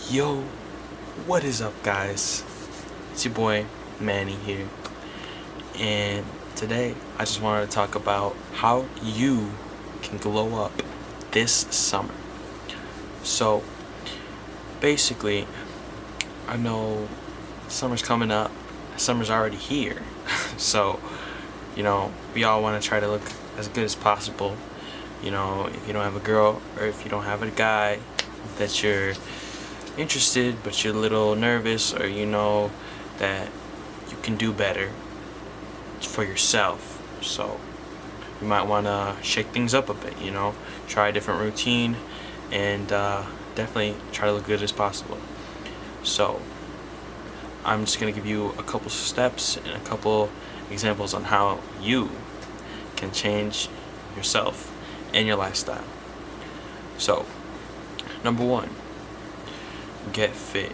Yo, what is up, guys? It's your boy Manny here, and today I just wanted to talk about how you can glow up this summer. So, basically, I know summer's coming up, summer's already here, so we all want to try to look as good as possible. If you don't have a girl or if you don't have a guy that you're interested but you're a little nervous, or that you can do better for yourself, so you might want to shake things up a bit, try a different routine, and definitely try to look good as possible. So I'm just going to give you a couple steps and a couple examples on how you can change yourself and your lifestyle. So, number one, get fit.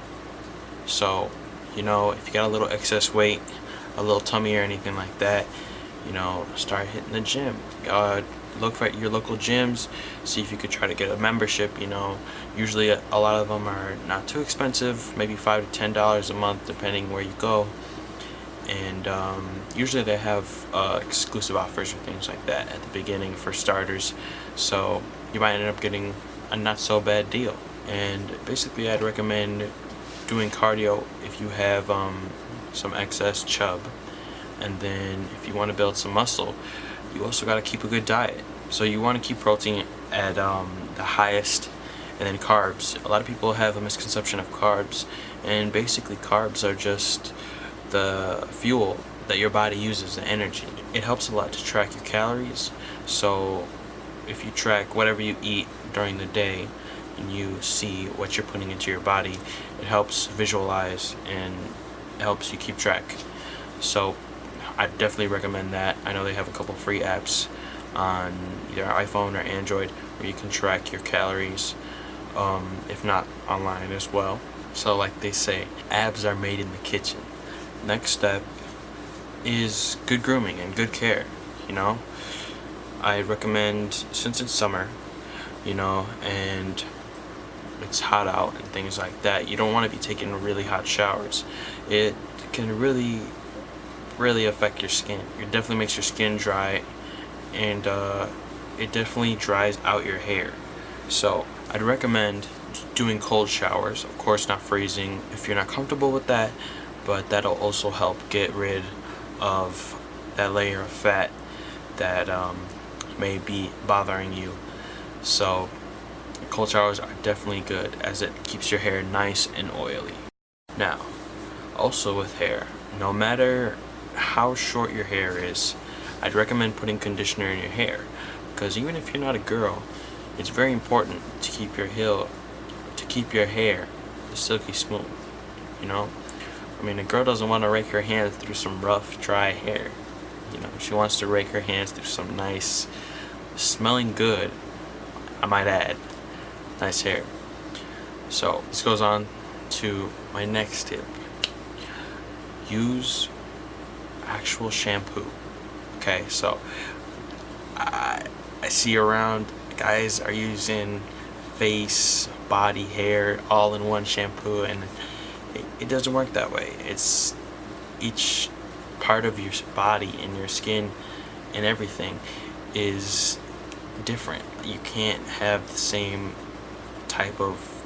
So, if you got a little excess weight, a little tummy or anything like that, start hitting the gym. Look for your local gyms, see if you could try to get a membership. Usually a lot of them are not too expensive, maybe $5 to $10 a month depending where you go, and usually they have exclusive offers or things like that at the beginning for starters, so you might end up getting a not so bad deal. And basically I'd recommend doing cardio if you have some excess chub, and then if you want to build some muscle, you also got to keep a good diet. So you want to keep protein at the highest, and then carbs. A lot of people have a misconception of carbs, and basically carbs are just the fuel that your body uses, the energy. It helps a lot to track your calories, so if you track whatever you eat during the day and you see what you're putting into your body, it helps visualize and helps you keep track. So I definitely recommend that. I know they have a couple free apps on either iPhone or Android where you can track your calories, if not online as well. So like they say, abs are made in the kitchen. Next step is good grooming and good care. I recommend, since it's summer, and it's hot out and things like that, you don't want to be taking really hot showers. It can really affect your skin. It definitely makes your skin dry, and it definitely dries out your hair. So I'd recommend doing cold showers, of course not freezing if you're not comfortable with that, but that'll also help get rid of that layer of fat that may be bothering you. So cold showers are definitely good, as it keeps your hair nice and oily. Now, also with hair, no matter how short your hair is, I'd recommend putting conditioner in your hair, because even if you're not a girl, it's very important to keep your hair silky smooth. A girl doesn't want to rake her hands through some rough, dry hair. She wants to rake her hands through some nice, smelling good, I might add, nice hair. So this goes on to my next tip. Use actual shampoo. Okay, so I see around guys are using face, body, hair all in one shampoo, and it doesn't work that way. It's each part of your body and your skin and everything is different. You can't have the same type of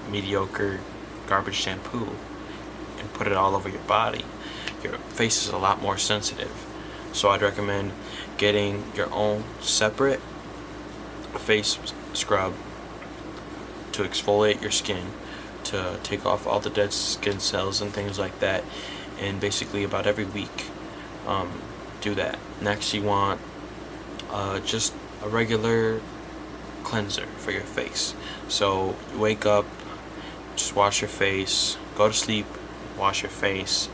mediocre garbage shampoo and put it all over your body. Your face is a lot more sensitive, so I'd recommend getting your own separate face scrub to exfoliate your skin, to take off all the dead skin cells and things like that, and basically about every week do that. Next, you want just a regular cleanser for your face. So you wake up, just wash your face, go to sleep, wash your face.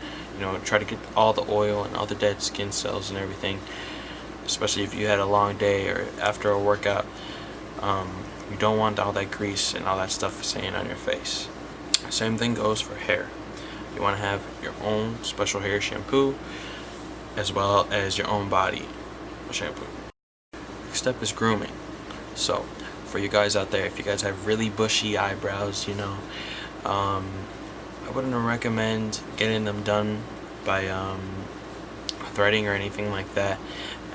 Try to get all the oil and all the dead skin cells and everything, especially if you had a long day or after a workout. You don't want all that grease and all that stuff staying on your face. Same thing goes for hair. You want to have your own special hair shampoo, as well as your own body shampoo. Next step is grooming. So for you guys out there, if you guys have really bushy eyebrows, I wouldn't recommend getting them done by threading or anything like that,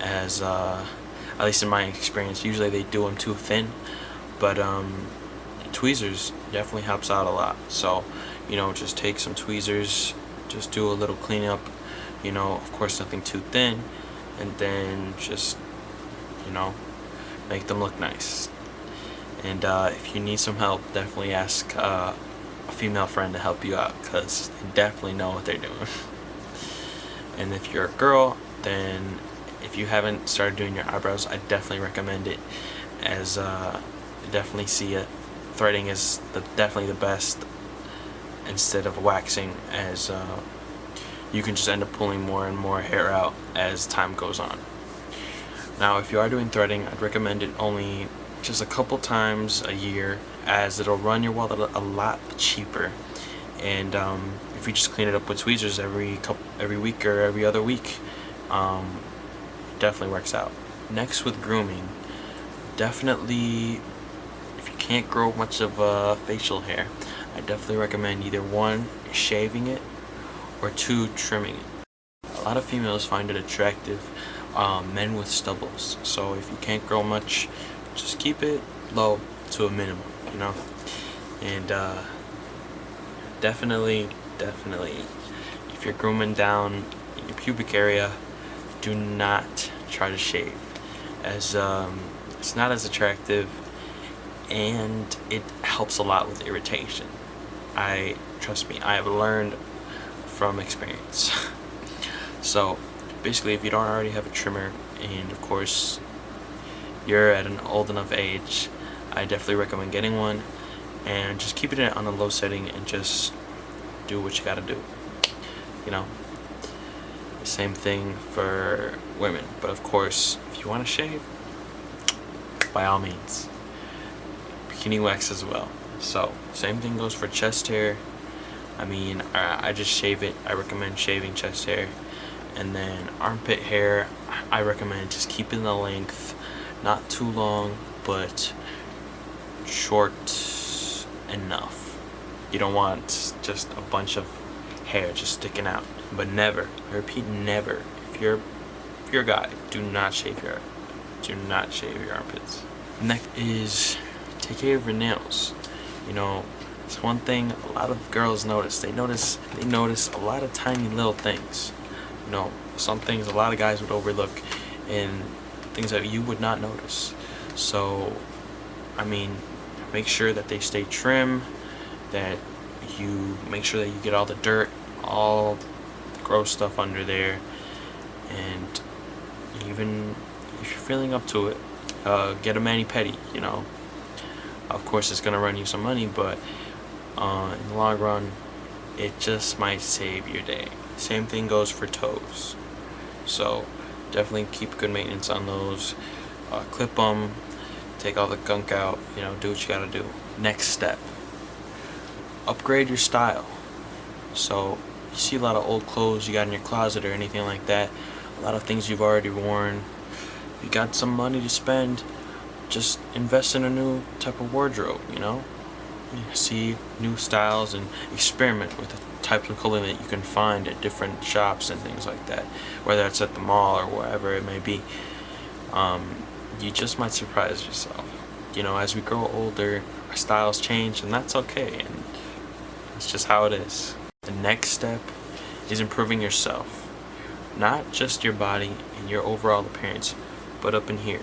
as at least in my experience, usually they do them too thin. But tweezers definitely helps out a lot. So, just take some tweezers, just do a little cleanup, of course nothing too thin, and then just, make them look nice. And if you need some help, definitely ask a female friend to help you out, because they definitely know what they're doing. And if you're a girl, then if you haven't started doing your eyebrows, I definitely recommend it, as definitely see it. Threading is definitely the best instead of waxing, as you can just end up pulling more and more hair out as time goes on. Now, if you are doing threading, I'd recommend it only just a couple times a year, as it'll run your wallet a lot cheaper. And if you just clean it up with tweezers every week or every other week, it definitely works out. Next, with grooming, definitely, if you can't grow much of facial hair, I definitely recommend either 1, shaving it, or 2, trimming it. A lot of females find it attractive, men with stubbles. So if you can't grow much, just keep it low to a minimum, And definitely, if you're grooming down your pubic area, do not try to shave, as it's not as attractive, and it helps a lot with irritation. Trust me, I have learned from experience. So basically, if you don't already have a trimmer, and of course you're at an old enough age, I definitely recommend getting one, and just keeping it on a low setting, and just do what you gotta do. Same thing for women, but of course, if you want to shave, by all means, bikini wax as well. So same thing goes for chest hair. I just shave it. I recommend shaving chest hair. And then armpit hair, I recommend just keeping the length, not too long, but short enough. You don't want just a bunch of hair just sticking out. But never, I repeat, never, if you're a guy, do not shave your armpits. Next is take care of your nails. It's one thing a lot of girls notice. They notice a lot of tiny little things. Some things a lot of guys would overlook, and things that you would not notice. So, make sure that they stay trim, that you make sure that you get all the dirt, all the gross stuff under there, and even if you're feeling up to it, get a mani-pedi. Of course it's gonna run you some money, but in the long run, it just might save your day. Same thing goes for toes. So definitely keep good maintenance on those. Clip them, take all the gunk out, do what you gotta do. Next step, upgrade your style. So you see a lot of old clothes you got in your closet or anything like that, a lot of things you've already worn. If you got some money to spend, just invest in a new type of wardrobe. See new styles and experiment with the types of clothing that you can find at different shops and things like that, whether it's at the mall or wherever it may be. You just might surprise yourself. As we grow older, our styles change, and that's okay, and it's just how it is. The next step is improving yourself, not just your body and your overall appearance, but up in here,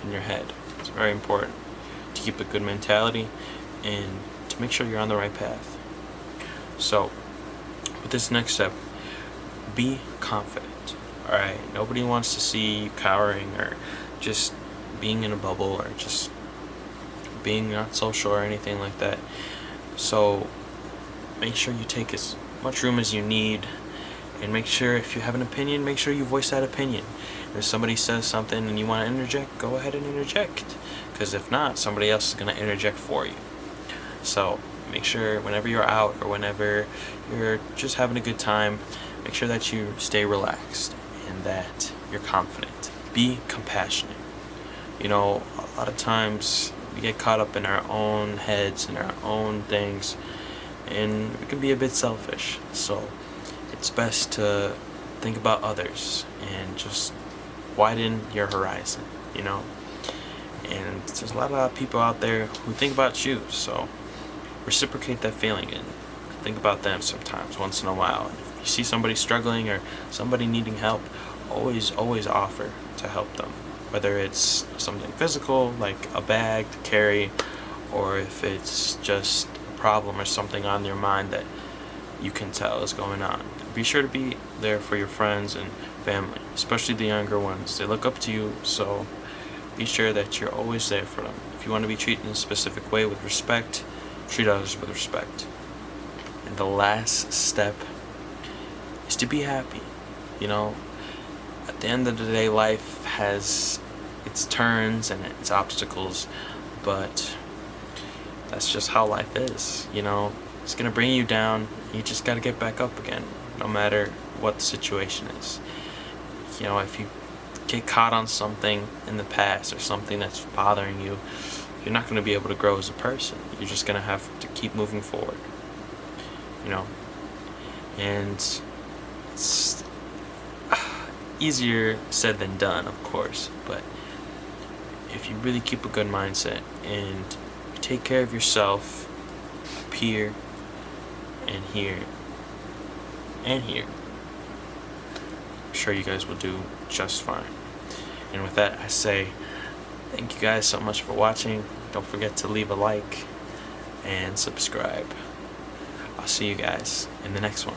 in your head. It's very important to keep a good mentality and to make sure you're on the right path. So, with this next step, be confident. Alright? Nobody wants to see you cowering or just being in a bubble or just being not social or anything like that. So, make sure you take as much room as you need, and make sure if you have an opinion, make sure you voice that opinion. If somebody says something and you want to interject, go ahead and interject, because if not, somebody else is going to interject for you. So make sure whenever you're out or whenever you're just having a good time, make sure that you stay relaxed and that you're confident. Be compassionate. A lot of times we get caught up in our own heads and our own things, and we can be a bit selfish. So it's best to think about others and just widen your horizon, you know. And there's a lot of people out there who think about you, so reciprocate that feeling and think about them sometimes, once in a while. And if you see somebody struggling or somebody needing help, always offer to help them, whether it's something physical like a bag to carry, or if it's just a problem or something on your mind that you can tell is going on. Be sure to be there for your friends and family, especially the younger ones. They look up to you, so be sure that you're always there for them. If you want to be treated in a specific way with respect, treat others with respect. And the last step is to be happy. You know, at the end of the day, life has its turns and its obstacles, but that's just how life is. You know, it's gonna bring you down. You just gotta get back up again, no matter what the situation is. You know, if you get caught on something in the past or something that's bothering you, you're not gonna be able to grow as a person. You're just gonna have to keep moving forward. You know, and it's easier said than done, of course, but if you really keep a good mindset and take care of yourself up here and here and here, I'm sure you guys will do just fine. And with that, I say thank you guys so much for watching. Don't forget to leave a like and subscribe. I'll see you guys in the next one.